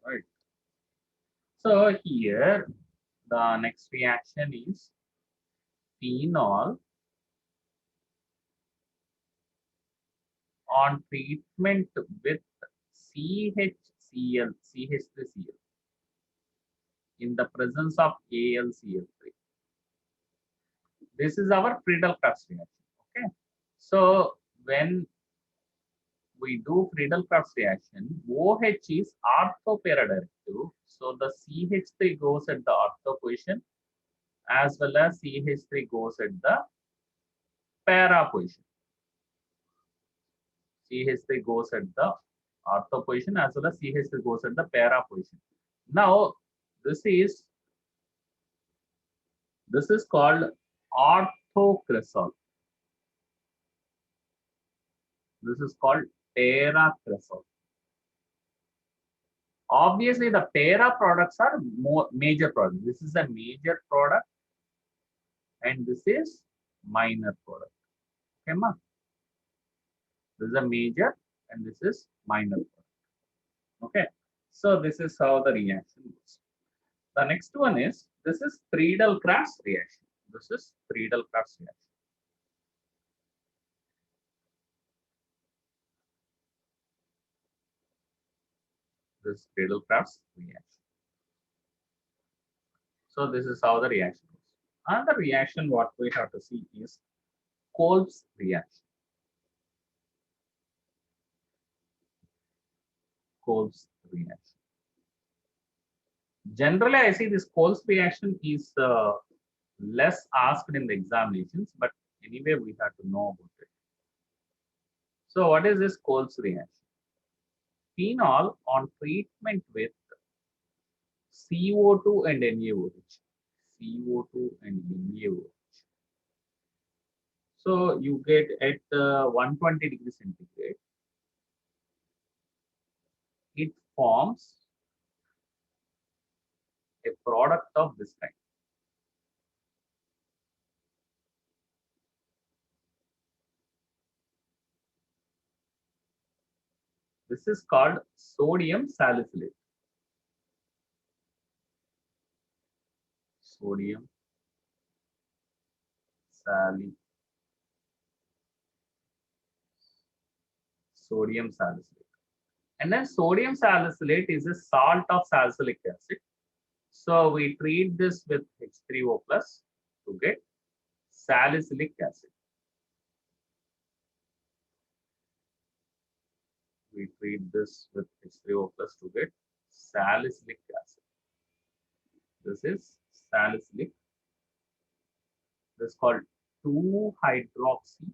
right? So here the next reaction is phenol on treatment with CH3Cl in the presence of AlCl3. This is our Friedel-Crafts reaction. Okay. So when we do Friedel-Crafts reaction, OH is ortho-para-directive. So the CH3 goes at the ortho position as well as CH3 goes at the para position. CH3 goes at the ortho position as well as CH3 goes at the para position. Now this is called orthocresol. This is called teracresol. Obviously, the para products are more major products. This is a major product, and this is minor product. Okay, ma? This is a major, and this is minor product. Okay, so this is how the reaction goes. The next one is this is Friedel-Crafts reaction. This is Friedel-Crafts reaction. This Friedel-Crafts reaction. So this is how the reaction goes. Another reaction what we have to see is Kolb's reaction. Kolb's reaction. Generally, I see this Kolb's reaction is less asked in the examinations, but anyway, we have to know about it. So what is this Kolb's reaction? Phenol on treatment with CO2 and NaOH. CO2 and NaOH. So you get at 120 degrees centigrade, it forms a product of this kind. This is called sodium salicylate. Sodium salicylate. Sodium salicylate. And then sodium salicylate is a salt of salicylic acid. So we treat this with H3O plus to get salicylic acid. We treat this with H3O plus to get salicylic acid. This is salicylic. This is called 2-hydroxy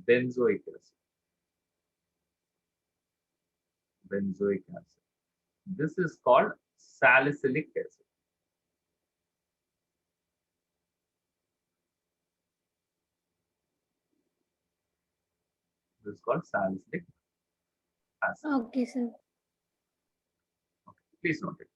benzoic acid. Benzoic acid. This is called salicylic acid. This is called salicylic acid. Okay, sir. Okay. Please note it.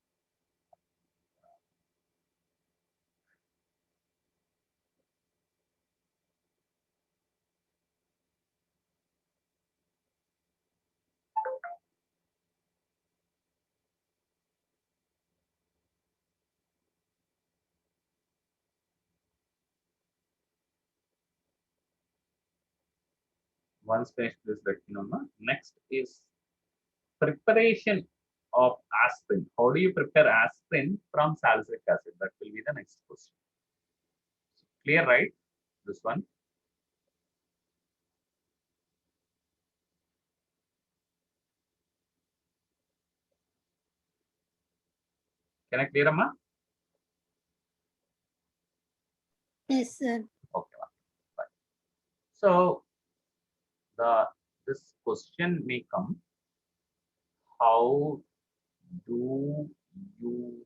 Once finished this, let me know. Next is preparation of aspirin. How do you prepare aspirin from salicylic acid? That will be the next question. Clear, right? This one. Can I clear, Amma? Yes, sir. Okay, fine. So this question may come. How do you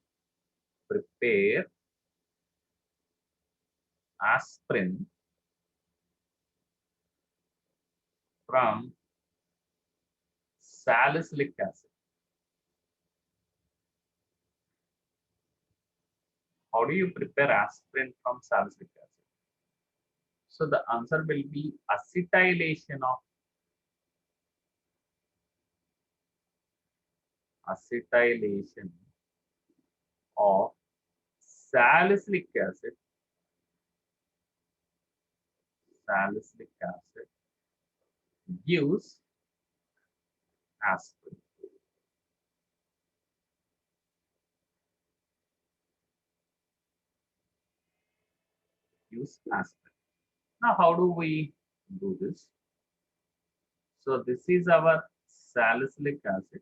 prepare aspirin from salicylic acid? How do you prepare aspirin from salicylic acid? So the answer will be acetylation of acetylation of salicylic acid, gives aspirin. Use aspirin. Now, how do we do this? So, this is our salicylic acid.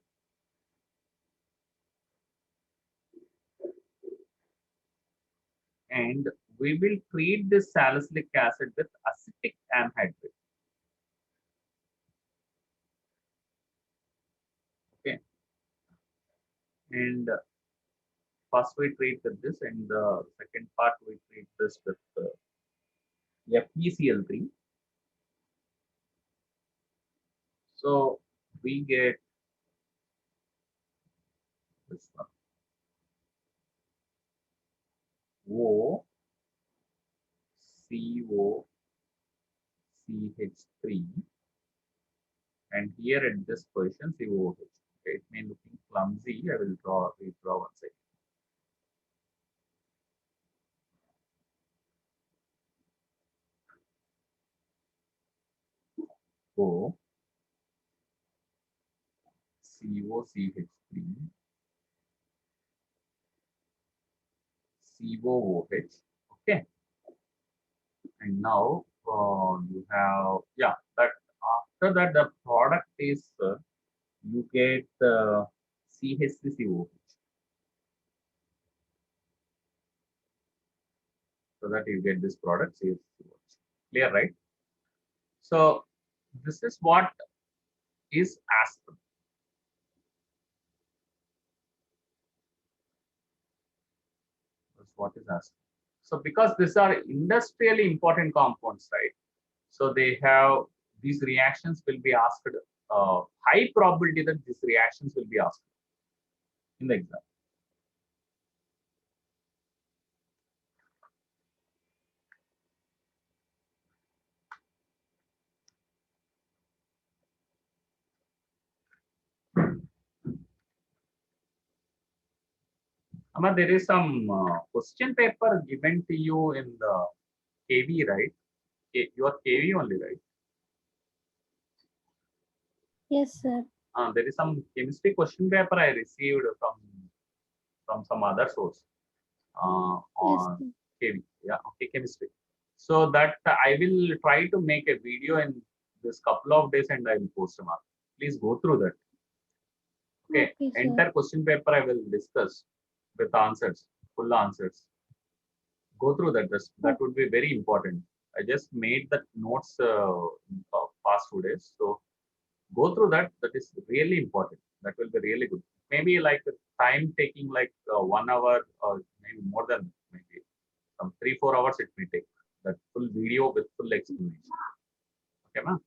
And we will treat this salicylic acid with acetic anhydride. Okay. And first we treat with this, and the second part we treat this with FeCl3. So we get this one. O CO CH3, and here at this position COH. Okay, it may looking clumsy. I will redraw one second. O COCH3 COOH. Okay, and now you have, yeah, that after that the product is you get CH3COH, so that you get this product CH3COH. Clear, right? So this is what is aspirin. That's what is aspirin. So because these are industrially important compounds, right? So they have, these reactions will be asked, high probability that these reactions will be asked in the exam. Amma, there is some question paper given to you in the KV, right? Your KV only, right? Yes, sir. There is some chemistry question paper I received from some other source Yes, on sir. KV. Yeah, okay, chemistry. So that I will try to make a video in this couple of days and I will post them up. Please go through that. Okay, Okay, sir. entire question paper I will discuss with answers, full answers. Go through that. That would be very important. I just made the notes in the past 2 days. So go through that. That is really important. That will be really good. Maybe like time taking like 1 hour or maybe more than maybe some 3-4 hours it may take. That full video with full explanation. Okay, ma'am.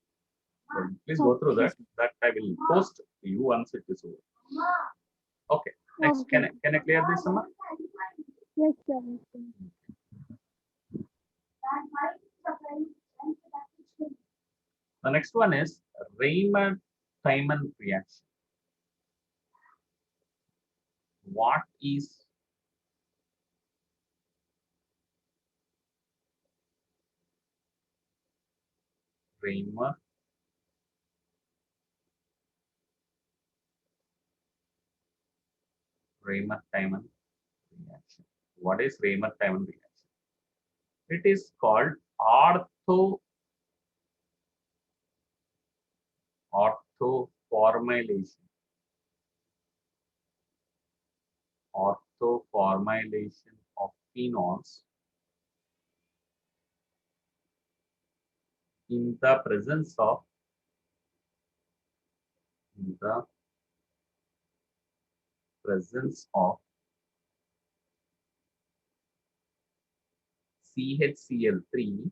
So please go through Okay, that. That I will post to you once it is over. Okay. Next, okay. can I clear this, Amma? Yes, sir. The next one is Rhema-Thyman reaction. What is Rhema-Thyman reaction? What is Rhema-Thyman reaction? It is called orthoformylation. Orthoformylation of phenols in the presence of CHCl3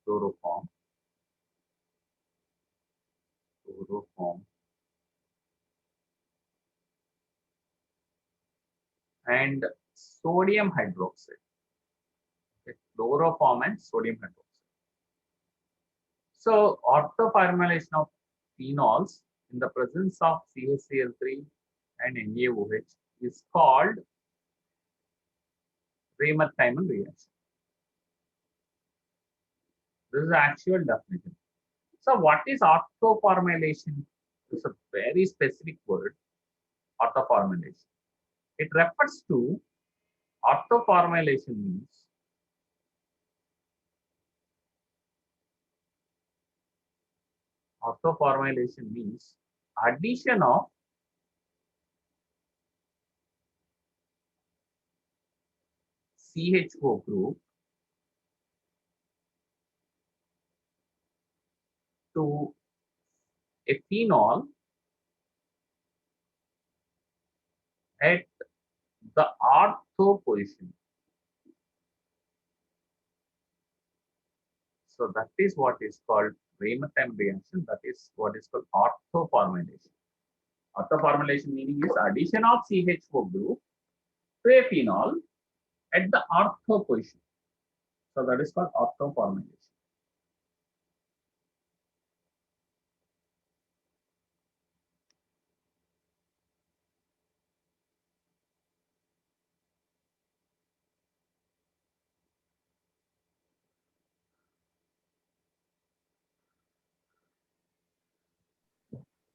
chloroform and sodium hydroxide. Okay, chloroform and sodium hydroxide. So orthoformylation of phenols in the presence of CaCl3 and NaOH is called Raymer-Thymic reaction. This is the actual definition. So what is orthoformylation? It's a very specific word, orthoformylation. It refers to orthoformylation means addition of CHO group to a phenol at the ortho position. So that is what is called Raymer-Thymic reaction. That is what is called orthoformylation. Orthoformylation meaning is addition of CHO group to a phenol at the ortho position. So that is called orthoformylation.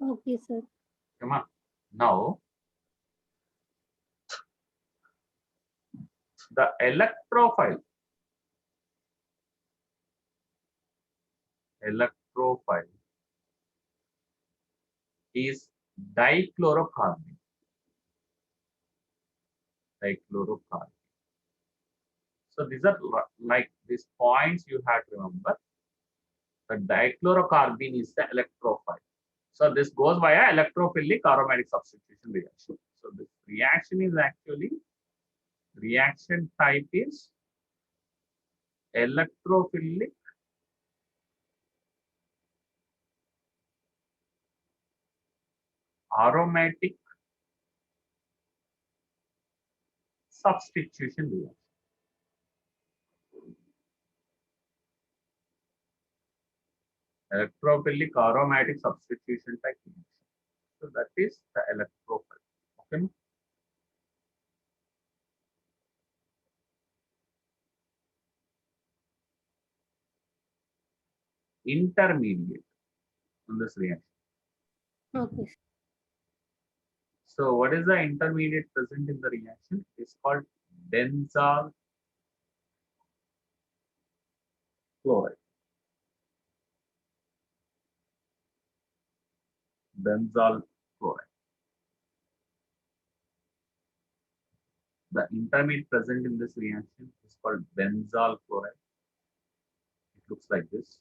Okay, sir. Come on. Now, the electrophile is dichlorocarbon. So these are like these points you have to remember. The dichlorocarbon is the electrophile. So this goes via electrophilic aromatic substitution reaction. So this reaction is actually reaction type is electrophilic aromatic substitution reaction. Electrophilic aromatic substitution type reaction. So that is the electrophile. Okay. Intermediate in this reaction. Okay. So what is the intermediate present in the reaction? It's called benzyl chloride. Benzyl chloride. The intermediate present in this reaction is called benzyl chloride. It looks like this.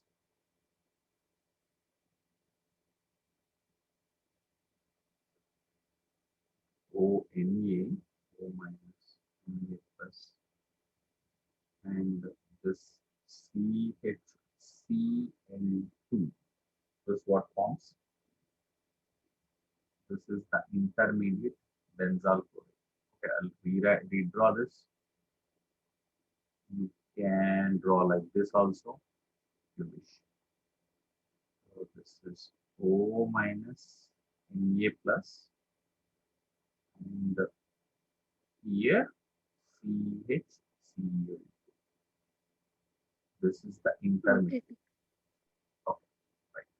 ONA, O minus, Na plus, and this CHCl2. This is what forms. This is the intermediate benzyl chloride. Okay, I'll redraw this. You can draw like this also, if you wish. So this is O minus Na plus, and here CHCl. This is the intermediate. Okay. Okay, right.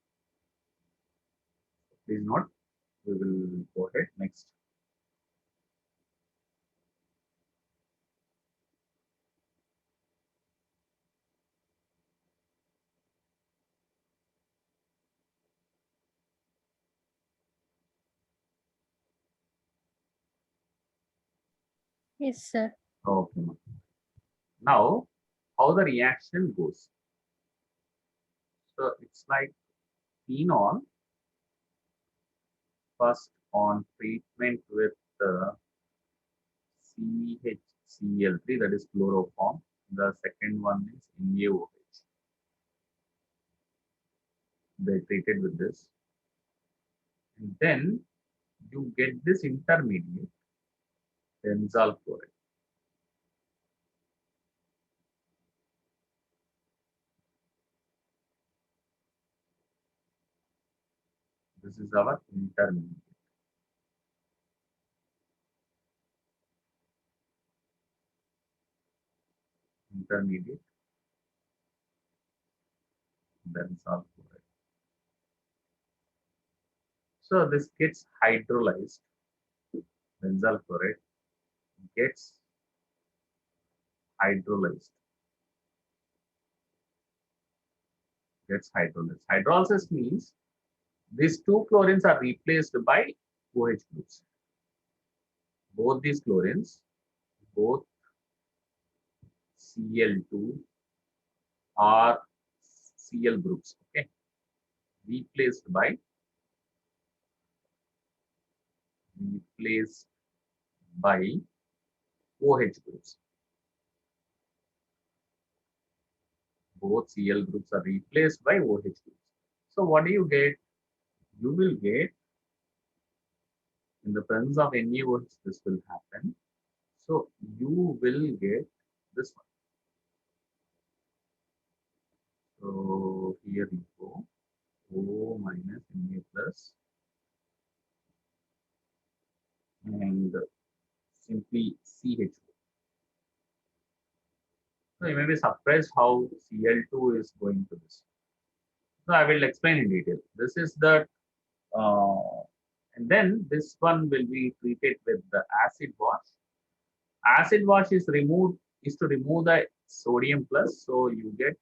Please note, we will go ahead next. Yes, sir. Okay. Now, how the reaction goes. So it's like phenol first on treatment with CHCl3, that is chloroform. The second one is NaOH. They treated with this. And then you get this intermediate benzyl chloride. This is our intermediate. Intermediate benzyl chloride. So this gets hydrolyzed. Benzyl chloride gets hydrolyzed. Hydrolysis means these two chlorines are replaced by OH groups. Both these chlorines, both Cl2 are Cl groups, okay, replaced by OH groups. Both Cl groups are replaced by OH groups. So what do you get? You will get, in the presence of NaOH, this will happen. So you will get this one. So here you go, O minus Na plus, and simply CH. So you may be surprised how Cl2 is going to this. So I will explain in detail. This is the, and then this one will be treated with the acid wash. Acid wash is to remove the sodium plus. So you get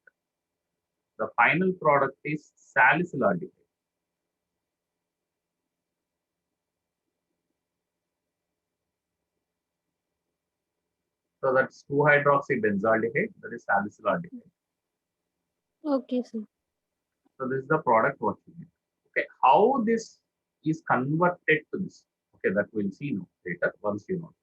the final product is salicylaldehyde. So that's 2-hydroxybenzaldehyde, that is salicylaldehyde. Okay, sir. So this is the product what you get. Okay, how this is converted to this? Okay, that we'll see now later once you know.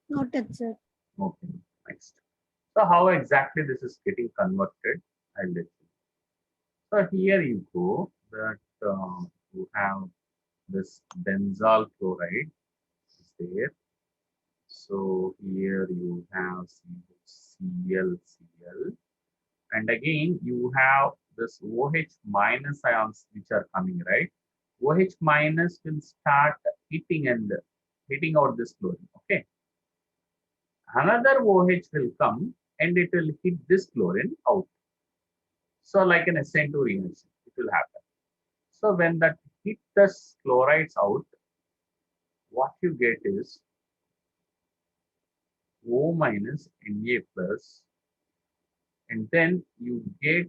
Noted, sir. Okay, next. So how exactly this is getting converted? I'll let you. So here you go that you have this benzyl chloride is there. So here you have ClCl, and again you have this OH minus ions which are coming, right? OH minus will start hitting out this chlorine. Okay, another OH will come and it will hit this chlorine out. So like an SN2 reaction, it will happen. So when that hit the chlorides out, what you get is O minus Na plus, and then you get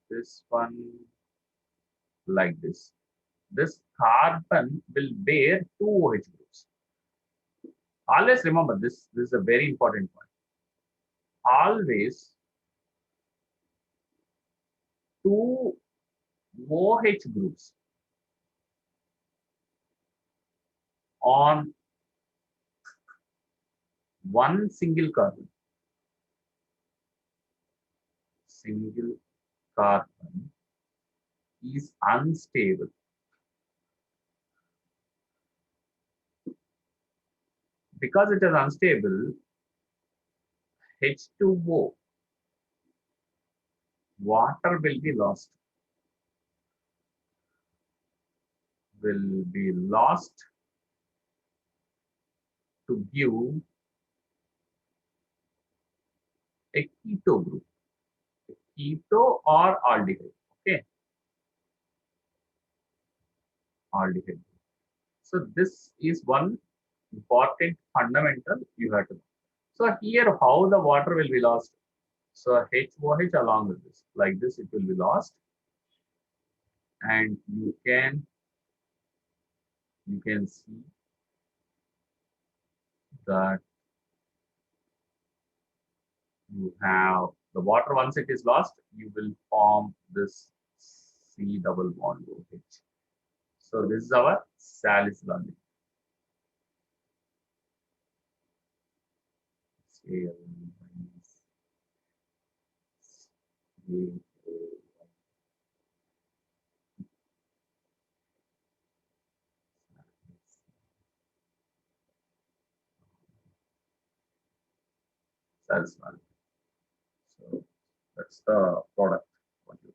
this one like this. This carbon will bear two OH groups. Always remember this. This is a very important point. Always two OH groups on one single carbon. Single carbon is unstable. Because it is unstable, H2O, water will be lost. Will be lost to give a keto group, a keto or aldehyde. Okay, aldehyde. So this is one important fundamental you have to know. So here, how the water will be lost? So HOH along with this, like this, it will be lost, and you can see that you have the water. Once it is lost, you will form this C double bond OH. So this is our salicylaldehyde. Salesman. So that's the product. What you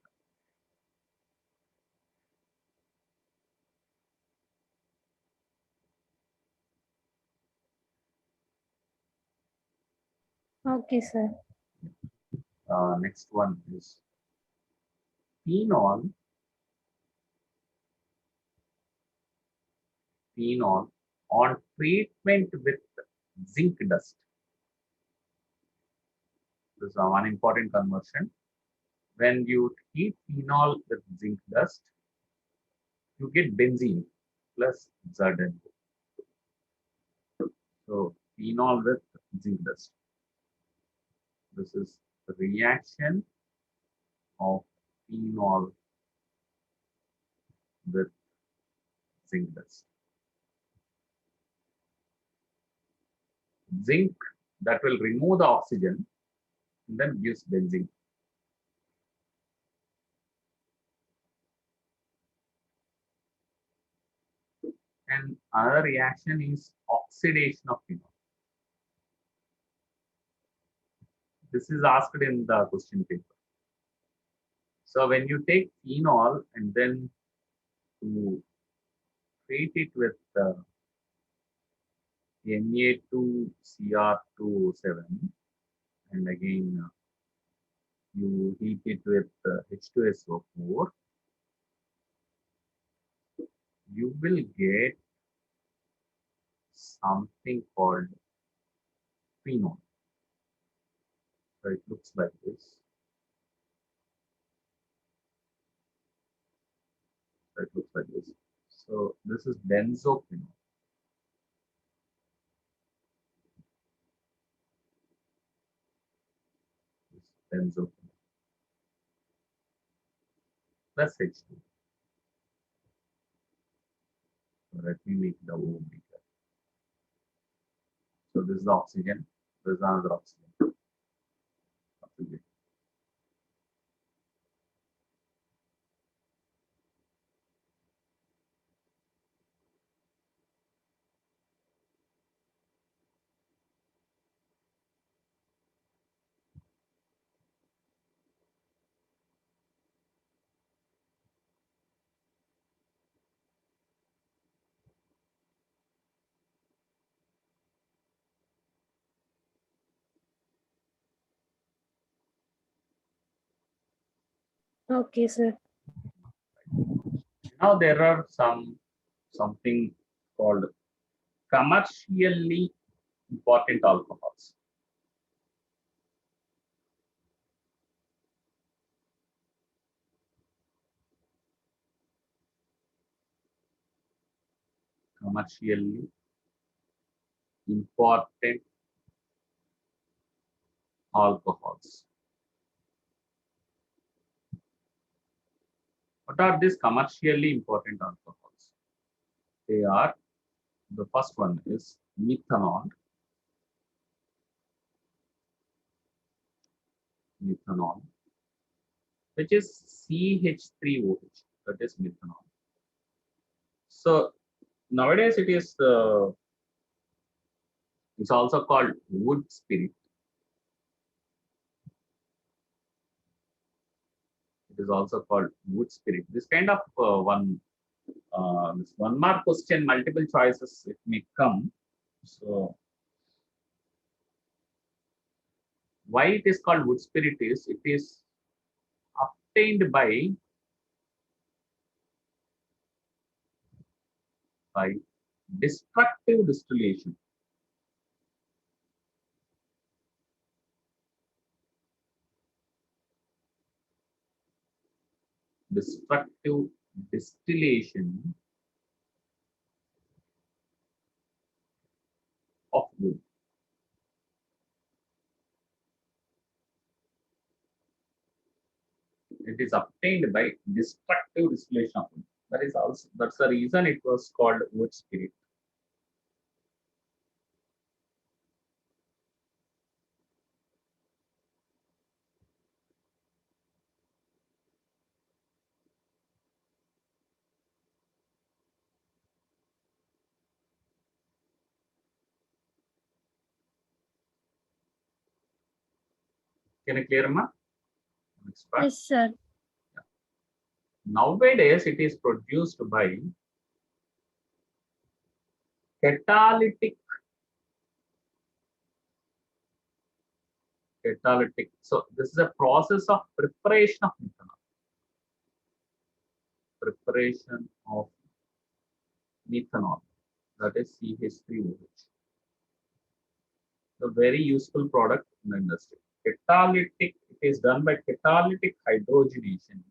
Okay, sir. next one is phenol. Phenol on treatment with zinc dust. This is one important conversion. When you heat phenol with zinc dust, you get benzene plus Zn. So phenol with zinc dust. This is the reaction of phenol with zinc dust. Zinc that will remove the oxygen and then gives benzene. And another reaction is oxidation of phenol. This is asked in the question paper. So when you take phenol and then to treat it with Na2Cr27 and again you heat it with H2SO4, you will get something called phenol. So it looks like this. So it looks like this. So this is benzophenol. This benzophenol plus H2. So let me make the O bigger. So this is the oxygen. This is another oxygen. Oxygen. Okay, sir. Now there are something called commercially important alcohols. Commercially important alcohols. What are these commercially important alcohols? They are, the first one is methanol. Methanol, which is CH3OH. That is methanol. So nowadays it's also called wood spirit. It is also called wood spirit. This kind of this one mark question, multiple choices, it may come. So why it is called wood spirit is it is obtained by destructive distillation. Destructive distillation of wood. It is obtained by destructive distillation of wood. That's the reason it was called wood spirit. Can you clear, ma? Next part. Yes, sir. Nowadays, it is produced by catalytic. So this is a process of preparation of methanol. Preparation of methanol, that is CH3OH. A very useful product in the industry. Catalytic, it is done by catalytic hydrogenation.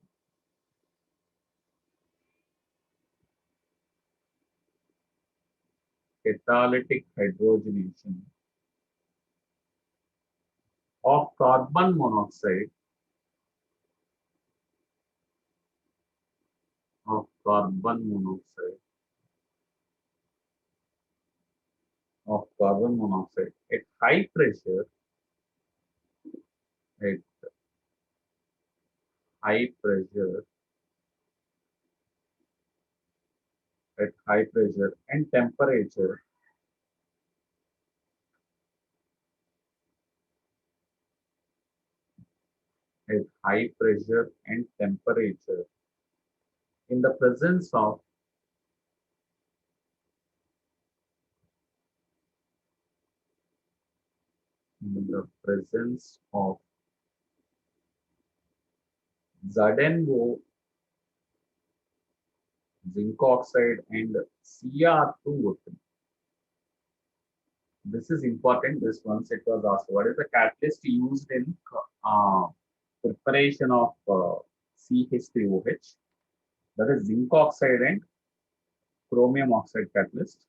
Catalytic hydrogenation of carbon monoxide of carbon monoxide at high pressure at high pressure and temperature at high pressure and temperature in the presence of ZNO, zinc oxide, and Cr2O3. This is important. This once it was asked, what is the catalyst used in preparation of CH3OH? That is zinc oxide and chromium oxide catalyst.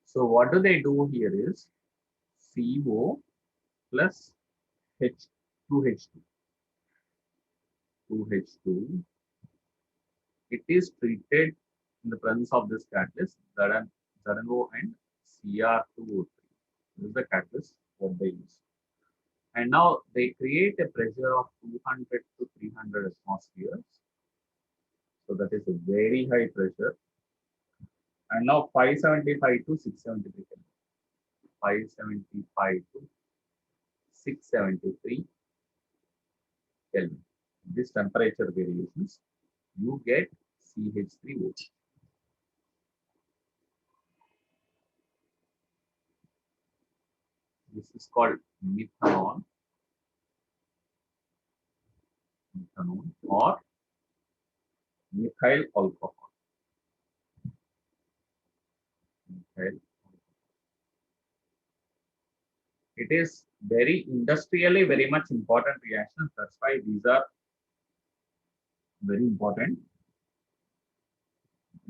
So what do they do here is CO plus H2H2. 2H2. It is treated in the presence of this catalyst, ZNO and Cr2O3. This is the catalyst what they use. And now they create a pressure of 200 to 300 atmospheres. So that is a very high pressure. And now 575 to 673 Kelvin. 575 to 673 Kelvin. This temperature variations, you get CH3OH. This is called methanol or methyl alcohol. It is very industrially very much important reactions. That's why these are very important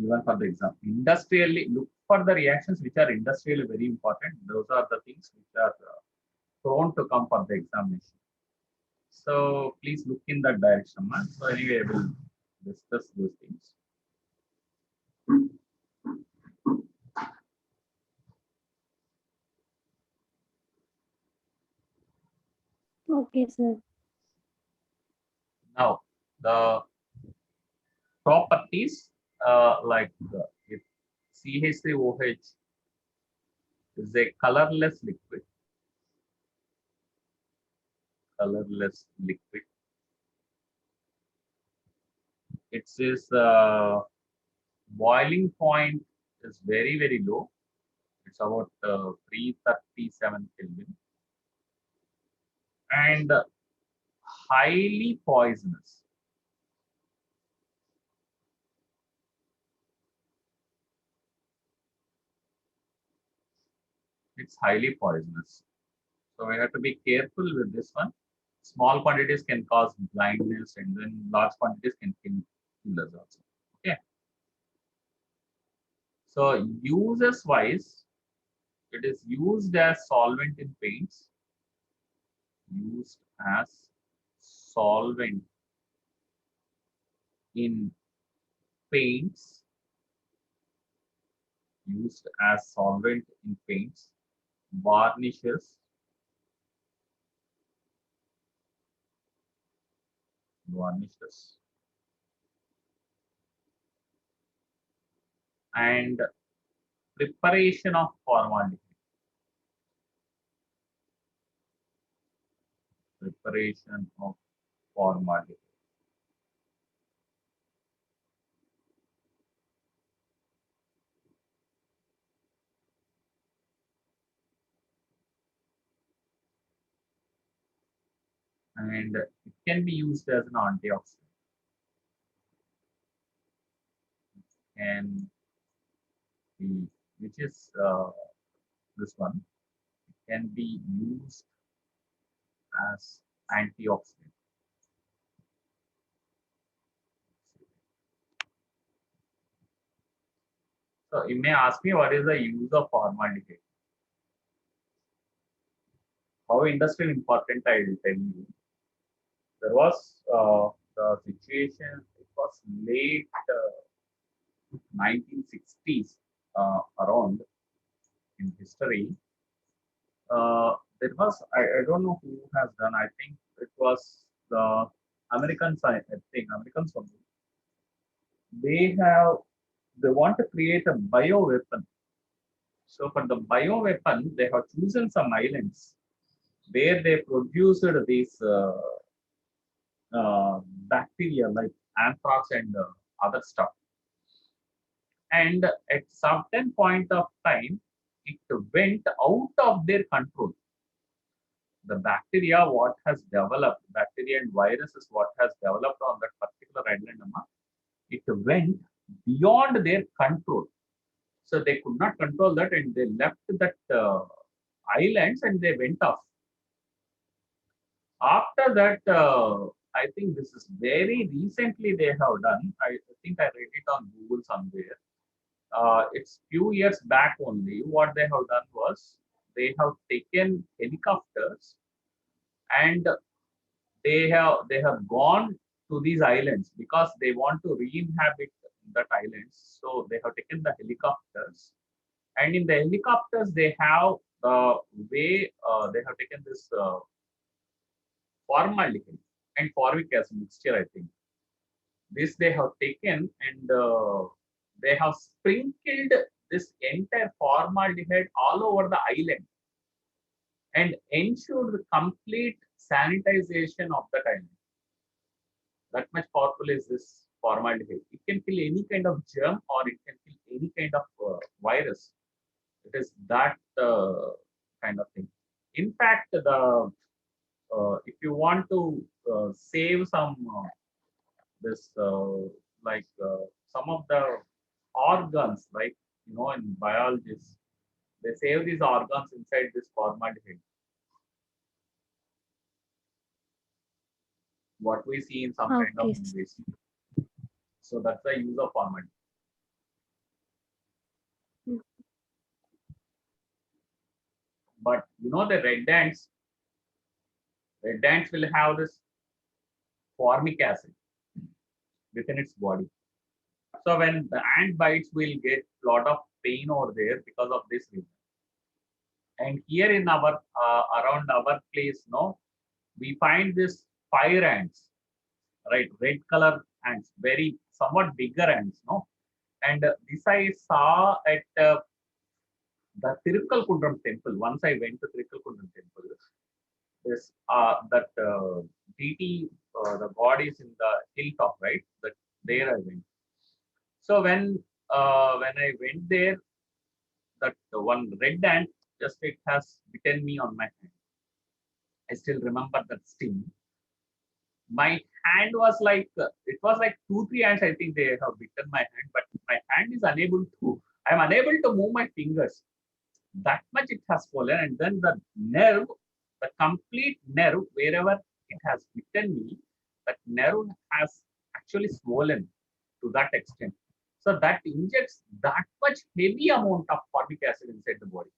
even for the exam. Industrially, look for the reactions which are industrially very important. Those are the things which are prone to come for the examination. So please look in that direction, man. So anyway, I will discuss those things. Okay, sir. Now, the properties like if CH3OH is a colorless liquid, its boiling point is very, very low. It's about 337 Kelvin and highly poisonous. It's highly poisonous. So we have to be careful with this one. Small quantities can cause blindness, and then large quantities can kill us also. Okay. So uses wise, it is used as solvent in paints. Used as solvent in paints. Used as solvent in paints, varnishes, and preparation of formaldehyde. preparation of formaldehyde. And it can be used as an antioxidant. And the which is this one can be used as antioxidant. So you may ask me what is the use of formaldehyde? How industrial important I will tell you. There was the situation. It was late 1960s around in history. There was I don't know who has done. I think it was the Americans. I think Americans only. They want to create a bio weapon. So for the bio weapon, they have chosen some islands where they produced these bacteria like anthrax and other stuff. And at certain point of time, it went out of their control. The bacteria, what has developed, bacteria and viruses, what has developed on that particular island, it went beyond their control. So they could not control that, and they left that islands and they went off. After that, I think this is very recently they have done. I think I read it on Google somewhere. It's few years back only. What they have done was they have taken helicopters and they have gone to these islands because they want to re-inhabit that islands. So they have taken the helicopters, and in the helicopters they have way they have taken this formaldehyde and formic acid mixture. I think this they have taken and they have sprinkled this entire formaldehyde all over the island and ensured the complete sanitization of that island. That much powerful is this formaldehyde. It can kill any kind of germ or it can kill any kind of virus. It is that kind of thing. In fact, if you want to save some this like some of the organs, like in biologists, they save these organs inside this formaldehyde. What we see in some kind of Okay. movies. So that's the use of formaldehyde. But the red ants will have this formic acid within its body. So when the ant bites, we'll get a lot of pain over there because of this reason. And here in our around our place, we find this fire ants, right? Red color ants, very somewhat bigger ants, And this I saw at the Tirukkalkundram temple. Once I went to Tirukkalkundram temple. This that DT, the god is in the hilltop, right? That there I went. So when I went there, that one red ant just it has bitten me on my hand. I still remember that sting. My hand was like it was like 2-3 ants. I think they have bitten my hand, but my hand is unable to. I am unable to move my fingers. That much it has swollen, and then the nerve, the complete nerve, wherever it has bitten me, that nerve has actually swollen to that extent. So that injects that much heavy amount of formic acid inside the body.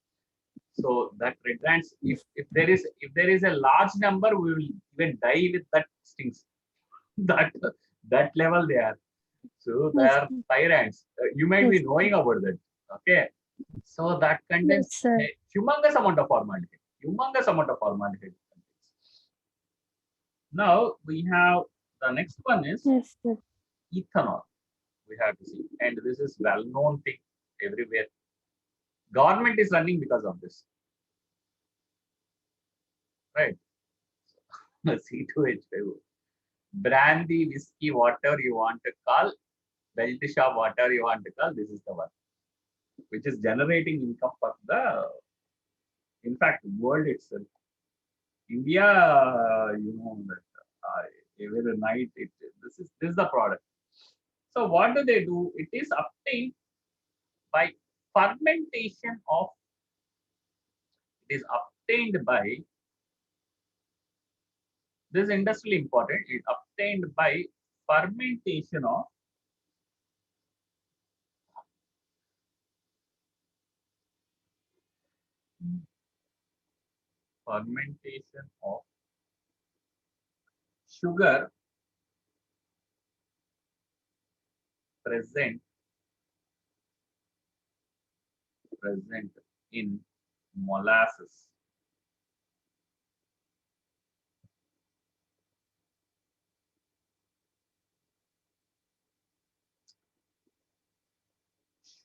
So that red ants, if there is a large number, we will even die with that stings. that level they are. So they Yes, are fire ants. You might be yes, knowing about that. Okay. So that contains yes, sir. a humongous amount of formaldehyde. Humongous amount of formaldehyde. Now we have the next one is Yes, sir. ethanol. We have to see, and this is well-known thing everywhere. Government is running because of this, right? C2H5O. Brandy, whiskey, whatever you want to call, belt shop, whatever you want to call, this is the one which is generating income for the, in fact, world itself. India, that every night this is the product. So what do they do? It is obtained by fermentation of. It is obtained by, this industrially important. It obtained by fermentation of fermentation of sugar present in molasses.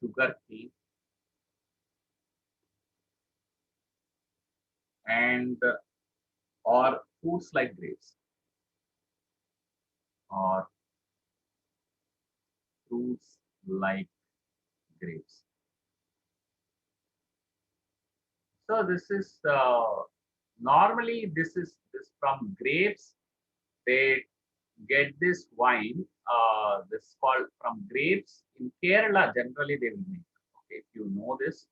Sugar cane and or fruits like grapes or fruits like grapes. So this is normally this from grapes. They get this wine. This called from grapes in Kerala. Generally, they will make. Okay, if you know this,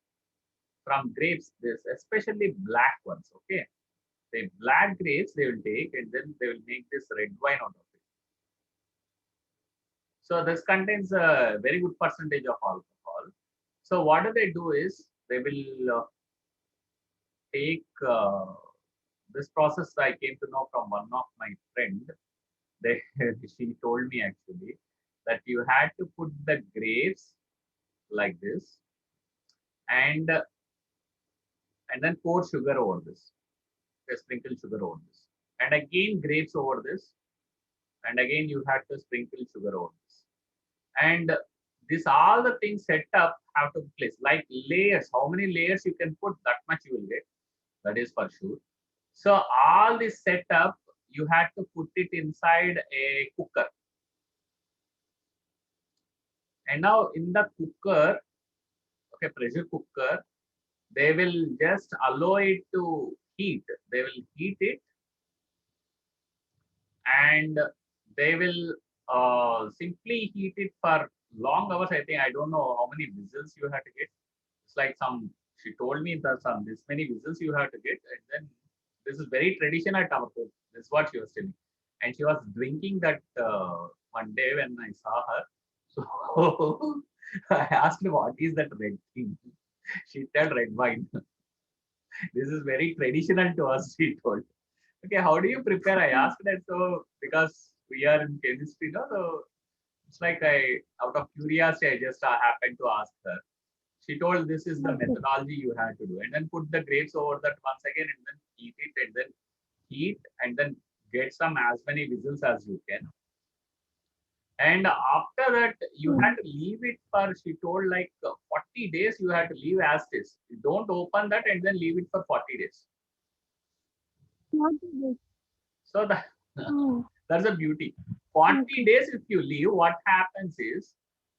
from grapes, this especially black ones. Okay, the black grapes they will take and then they will make this red wine out of it. So this contains a very good percentage of alcohol. So what do they do is they will take this process. I came to know from one of my friend. They she told me actually that you had to put the grapes like this and then pour sugar over this. Sprinkle sugar over this, and again grapes over this, and again you have to sprinkle sugar over this, and this all the things set up have to be placed like layers. How many layers you can put, that much you will get. That is for sure. So all this setup you had to put it inside a cooker, and now in the cooker, okay, pressure cooker, they will just allow it to heat. They will heat it and they will simply heat it for long hours. I think I don't know how many whistles you have to get. It's like some. She told me that some this many whistles you have to get, and then this is very traditional at our home. This is what she was telling, and she was drinking that one day when I saw her. So I asked her, what is that red thing? She said red wine. This is very traditional to us, she told. Okay, how do you prepare? I asked that. So because we are in chemistry, no, so it's like I, out of curiosity, I just happened to ask her. She told this is the methodology you had to do, and then put the grapes over that once again, and then heat it, and then heat, and then get some as many whistles as you can. And after that, you had to leave it for, she told, like 40 days you had to leave as is. You don't open that and then leave it for 40 days. What is it? So that, Oh, that's a beauty. 40 okay. days if you leave, what happens is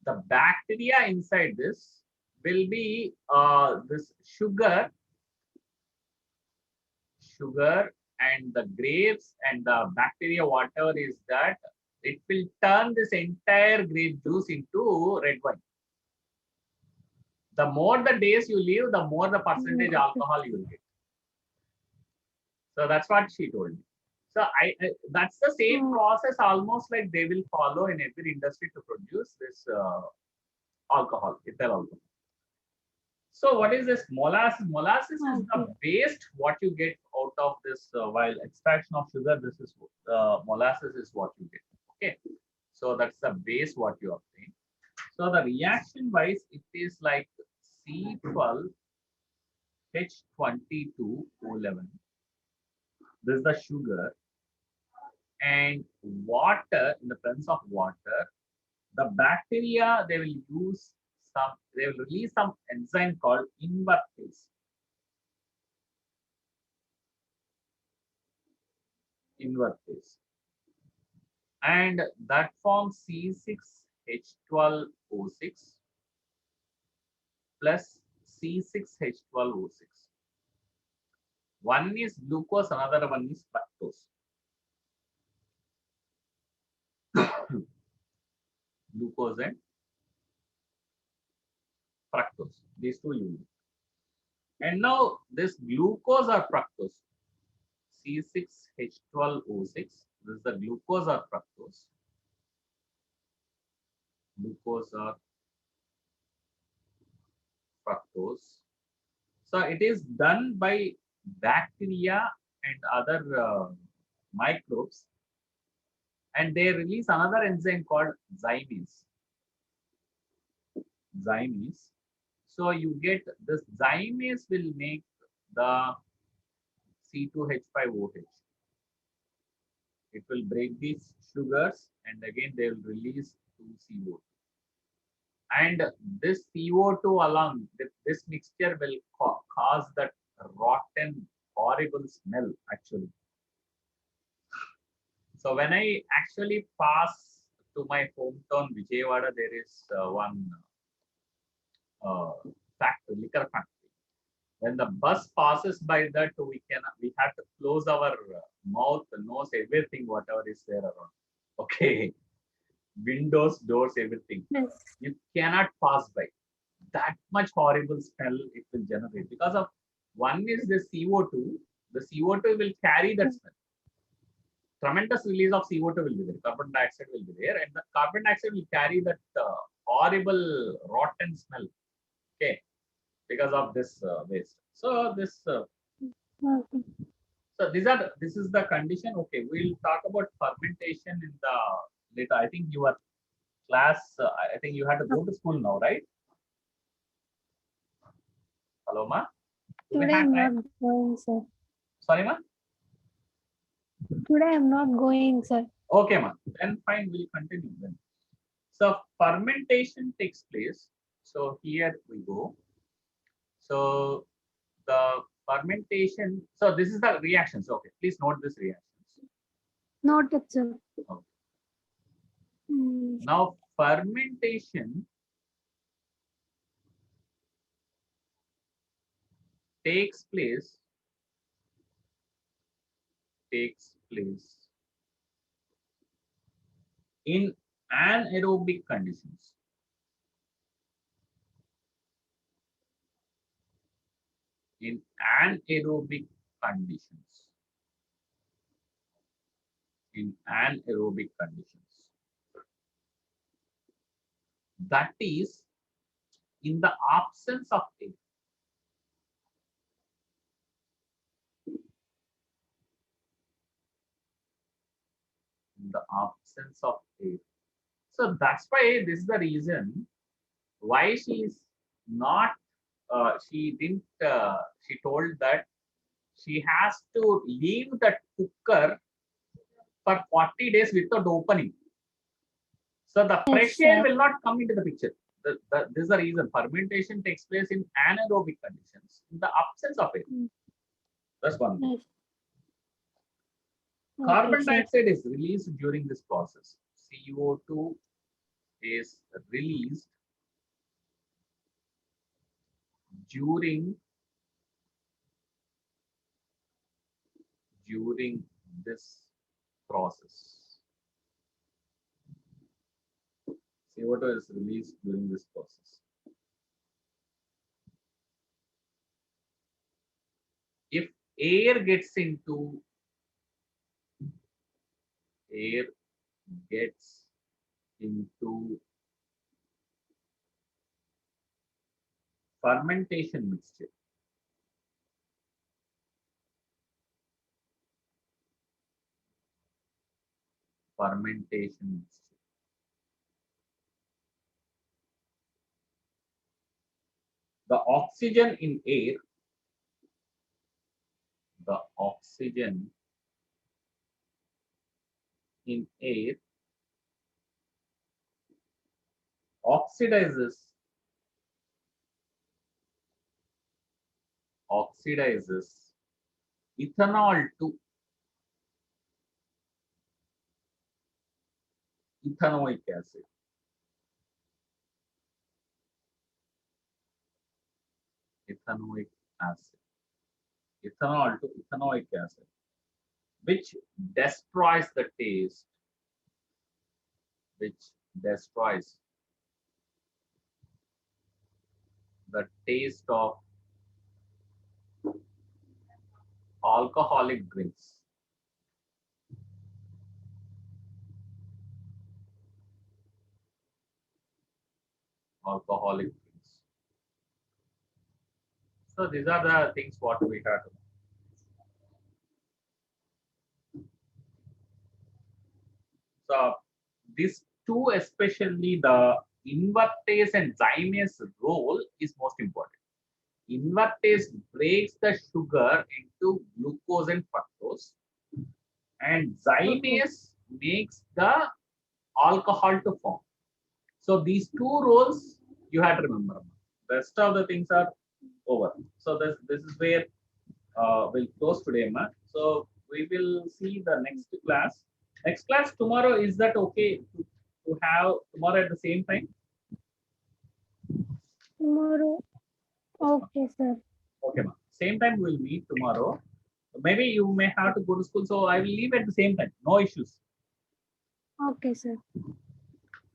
the bacteria inside this will be this sugar and the grapes and the bacteria, whatever is that, it will turn this entire grape juice into red wine. The more the days you leave, the more the percentage alcohol you will get. So that's what she told me. So that's the same process almost like they will follow in every industry to produce this alcohol, ethyl alcohol. So what is this molasses? Molasses is the waste what you get out of this while extraction of sugar. This is molasses is what you get. Okay, so that's the base what you obtain. So the reaction wise, it is like C12H22O11. This is the sugar and water. In the presence of water, the bacteria they will use some. They will release some enzyme called invertase. invertase, and that forms C6H12O6 plus C6H12O6. One is glucose, another one is fructose. Glucose and fructose, these two units. And now this glucose or fructose, C6H12O6, this is the glucose or fructose. Glucose or fructose. So it is done by bacteria and other microbes, and they release another enzyme called zymase. Zymase. So you get this zymase will make the C2H5OH. It will break these sugars, and again they will release 2CO2. And this CO2 along with this mixture will cause that rotten, horrible smell actually. So when I actually pass to my hometown Vijayawada, there is one factory, liquor factory. When the bus passes by that, we have to close our mouth, nose, everything, whatever is there around. Okay, windows, doors, everything. Yes. You cannot pass by. That much horrible smell it will generate because of one is the CO2. The CO2 will carry that smell. Tremendous release of CO2 will be there. Carbon dioxide will be there, and the carbon dioxide will carry that horrible rotten smell. Okay, because of this waste. So this. Okay. So this is the condition. Okay, we'll talk about fermentation in the later. I think your class. I think you had to go to school now, right? Hello, ma. Do we Today have I'm time? not going, sir. Sorry, ma. Today I'm not going, sir. Okay, ma. Then fine. We'll continue then. So fermentation takes place. So here we go. So the fermentation. So this is the reactions. Okay, please note this reactions. Noted, sir. Okay. Mm. Now fermentation takes place in anaerobic conditions. In anaerobic conditions. In anaerobic conditions. That is in the absence of air. In the absence of air. So that's why this is the reason why she is not. She didn't. She told that she has to leave that cooker for 40 days without opening. So the fresh Yes, air sir. will not come into the picture. This is the reason fermentation takes place in anaerobic conditions in the absence of air. That's one thing. Yes. Carbon Okay, sir. dioxide is released during this process. CO2 is released during this process. CO2 is released during this process. If air gets into fermentation mixture, the oxygen in air, the oxygen in air oxidizes ethanol to ethanoic acid. Ethanoic acid. Ethanol to ethanoic acid, which destroys the taste, which destroys the taste of alcoholic drinks. Alcoholic drinks. So these are the things what we have to know. So these two, especially the invertase and zymase role, is most important. Invertase breaks the sugar into glucose and fructose, and zymase makes the alcohol to form. So these two roles you have to remember. Rest of the things are over. So this is where we'll close today, ma. So we will see the next class. Next class tomorrow, is that okay to have tomorrow at the same time? Tomorrow. Okay, sir. Okay, ma. Same time we'll meet tomorrow. Maybe you may have to go to school, so I will leave at the same time. No issues. Okay, sir.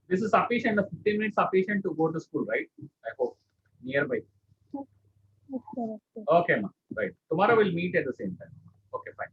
This is sufficient. The 15 minutes sufficient to go to school, right? I hope nearby. Okay, sir. Okay, ma. Right. Tomorrow we'll meet at the same time. Okay, fine.